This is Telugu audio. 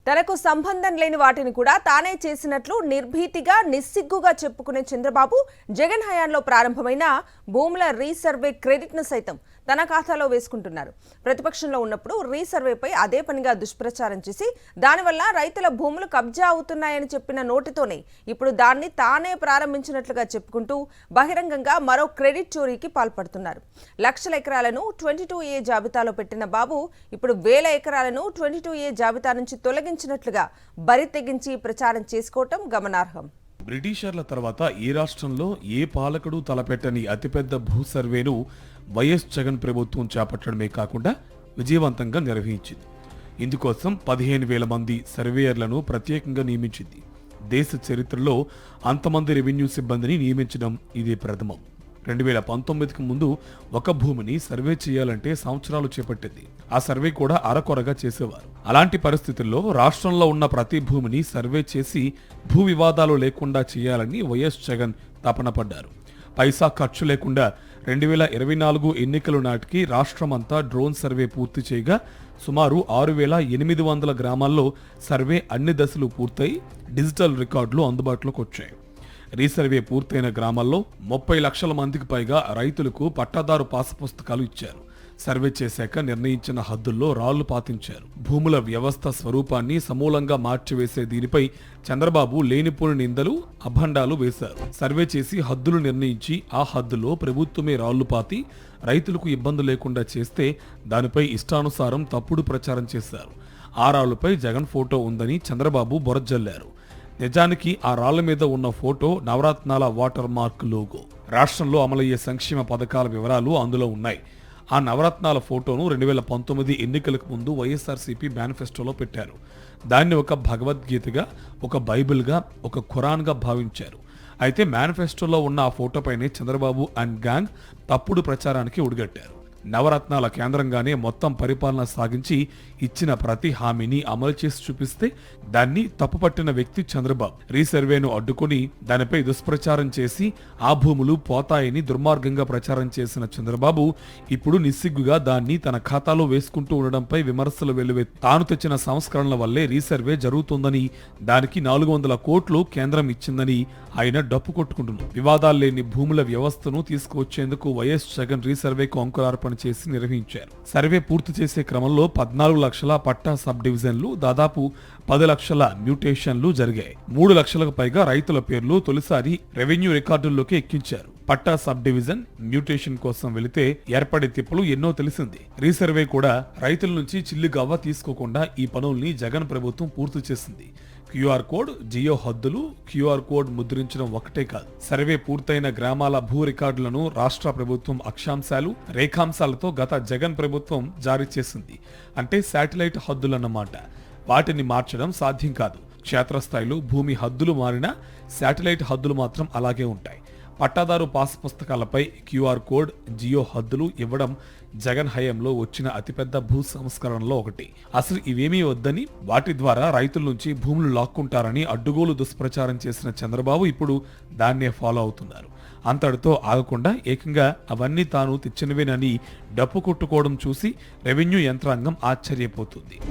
తనకు సంబంధం లేని వాటిని కూడా తానే చేసినట్లు నిర్భీతిగా నిస్సిగ్గుగా చెప్పుకునే చంద్రబాబు జగన్ హయాంలో ప్రారంభమైన భూముల రీసర్వే క్రెడిట్ను సైతం తన ఖాతాలో వేసుకుంటున్నారు. ప్రతిపక్షంలో ఉన్నప్పుడు రీసర్వేపై అదే పనిగా దుష్ప్రచారం చేసి దానివల్ల రైతుల భూములు కబ్జా అవుతున్నాయని చెప్పిన నోటితోనే ఇప్పుడు దాన్ని తానే ప్రారంభించినట్లుగా చెప్పుకుంటూ బహిరంగంగా మరో క్రెడిట్ చోరీకి పాల్పడుతున్నారు. లక్షల ఎకరాలను 22A జాబితాలో పెట్టిన బాబు ఇప్పుడు వేల ఎకరాలను 22A జాబితా నుంచి తొలగించినట్లుగా బరి తెగించి ప్రచారం చేసుకోవటం గమనార్హం. బ్రిటిషర్ల తర్వాత ఏ రాష్ట్రంలో ఏ పాలకుడు తలపెట్టని అతిపెద్ద భూ సర్వేను వైఎస్ జగన్ ప్రభుత్వం చేపట్టడమే కాకుండా విజయవంతంగా నిర్వహించింది. ఇందుకోసం 15,000 మంది సర్వేయర్లను ప్రత్యేకంగా నియమించింది. దేశ చరిత్రలో అంతమంది రెవెన్యూ సిబ్బందిని నియమించడం ఇదే ప్రథమం. 2019కి ముందు ఒక భూమిని సర్వే చేయాలంటే సంవత్సరాలు చేపట్టేది. ఆ సర్వే కూడా అరకొరగా చేసేవారు. అలాంటి పరిస్థితుల్లో రాష్ట్రంలో ఉన్న ప్రతి భూమిని సర్వే చేసి భూ వివాదాలు లేకుండా చేయాలని వైఎస్ జగన్ తపన పడ్డారు. పైసా ఖర్చు లేకుండా 2024 ఎన్నికల నాటికి రాష్ట్రమంతా డ్రోన్ సర్వే పూర్తి చేయగా సుమారు 6,800 గ్రామాల్లో సర్వే అన్ని దశలు పూర్తయి డిజిటల్ రికార్డులు అందుబాటులోకి వచ్చాయి. రీసర్వే పూర్తయిన గ్రామాల్లో 30 లక్షల మందికి పైగా రైతులకు పట్టాదారు పాస్ పుస్తకాలు ఇచ్చారు. సర్వే చేశాక నిర్ణయించిన హద్దుల్లో రాళ్లు పాతించారు. భూముల వ్యవస్థ స్వరూపాన్ని సమూలంగా మార్చివేసే దీనిపై చంద్రబాబు లేనిపోని నిందలు, అభండాలు వేశారు. సర్వే చేసి హద్దులు నిర్ణయించి ఆ హద్దులో ప్రభుత్వమే రాళ్లు పాతి రైతులకు ఇబ్బంది లేకుండా చేస్తే దానిపై ఇష్టానుసారం తప్పుడు ప్రచారం చేశారు. ఆ రాళ్లపై జగన్ ఫోటో ఉందని చంద్రబాబు బొరజల్లారు. నిజానికి ఆ రాళ్ల మీద ఉన్న ఫోటో నవరత్నాల వాటర్ మార్క్ లోగో. రాష్ట్రంలో అమలయ్యే సంక్షేమ పథకాల వివరాలు అందులో ఉన్నాయి. ఆ నవరత్నాల ఫోటోను 2019 ఎన్నికలకు ముందు వైఎస్ఆర్సీపీ మేనిఫెస్టోలో పెట్టారు. దాన్ని ఒక భగవద్గీతగా, ఒక బైబిల్గా, ఒక ఖురాన్గా భావించారు. అయితే మేనిఫెస్టోలో ఉన్న ఆ ఫోటోపైనే చంద్రబాబు అండ్ గ్యాంగ్ తప్పుడు ప్రచారానికి ఒడిగట్టారు. నవరత్నాల కేంద్రంగానే మొత్తం పరిపాలన సాగించి ఇచ్చిన ప్రతి హామీని అమలు చేసి చూపిస్తే దాన్ని తప్పుపట్టిన వ్యక్తి చంద్రబాబు. రీసర్వేను అడ్డుకుని దానిపై దుష్ప్రచారం చేసి ఆ భూములు పోతాయని దుర్మార్గంగా ప్రచారం చేసిన చంద్రబాబు ఇప్పుడు నిస్సిగ్గుగా దాన్ని తన ఖాతాలో వేసుకుంటూ ఉండడంపై విమర్శలు వెల్లువెత్తి తాను తెచ్చిన సంస్కరణల వల్లే రీసర్వే జరుగుతుందని, దానికి 400 కోట్లు కేంద్రం ఇచ్చిందని ఆయన డప్పు కొట్టుకుంటున్నారు. వివాదాలు లేని భూముల వ్యవస్థను తీసుకువచ్చేందుకు వైఎస్ జగన్ రీసర్వేకు అంకురార్పణ చేసి నిర్వహించారు. సర్వే పూర్తి చేసే క్రమంలో 14 లక్షల పట్టా సబ్ డివిజన్లు, దాదాపు 10 లక్షల మ్యూటేషన్లు జరిగాయి. 3 లక్షలకు పైగా రైతుల పేర్లు తొలిసారి రెవెన్యూ రికార్డుల్లోకి ఎక్కించారు. పట్టా సబ్ డివిజన్, మ్యూటేషన్ కోసం వెళితే ఏర్పడే తిప్పలు ఎన్నో తెలిసింది. రీసర్వే కూడా రైతుల నుంచి చిల్లిగవ్వ తీసుకోకుండా ఈ పనుల్ని జగన్ ప్రభుత్వం పూర్తి చేసింది. క్యూఆర్ కోడ్, జియో హద్దులు, క్యూఆర్ కోడ్ ముద్రించడం ఒకటే కాదు, సర్వే పూర్తయిన గ్రామాల భూ రికార్డులను రాష్ట్ర ప్రభుత్వం అక్షాంశాలు, రేఖాంశాలతో గత జగన్ ప్రభుత్వం జారీ చేసింది. అంటే శాటిలైట్ హద్దులన్నమాట. వాటిని మార్చడం సాధ్యం కాదు. క్షేత్రస్థాయిలో భూమి హద్దులు మారినా శాటిలైట్ హద్దులు మాత్రం అలాగే ఉంటాయి. పట్టాదారు పాస్ పుస్తకాలపై క్యూఆర్ కోడ్, జియో హద్దులు ఇవ్వడం జగన్ హయాంలో వచ్చిన అతిపెద్ద భూ సంస్కరణలో ఒకటి. అసలు ఇవేమీ వద్దని, వాటి ద్వారా రైతుల నుంచి భూములు లాక్కుంటారని అడ్డుగోలు దుష్ప్రచారం చేసిన చంద్రబాబు ఇప్పుడు దాన్నే ఫాలో అవుతున్నారు. అంతటితో ఆగకుండా ఏకంగా అవన్నీ తాను తెచ్చినవేనని డప్పు కొట్టుకోవడం చూసి రెవెన్యూ యంత్రాంగం ఆశ్చర్యపోతుంది.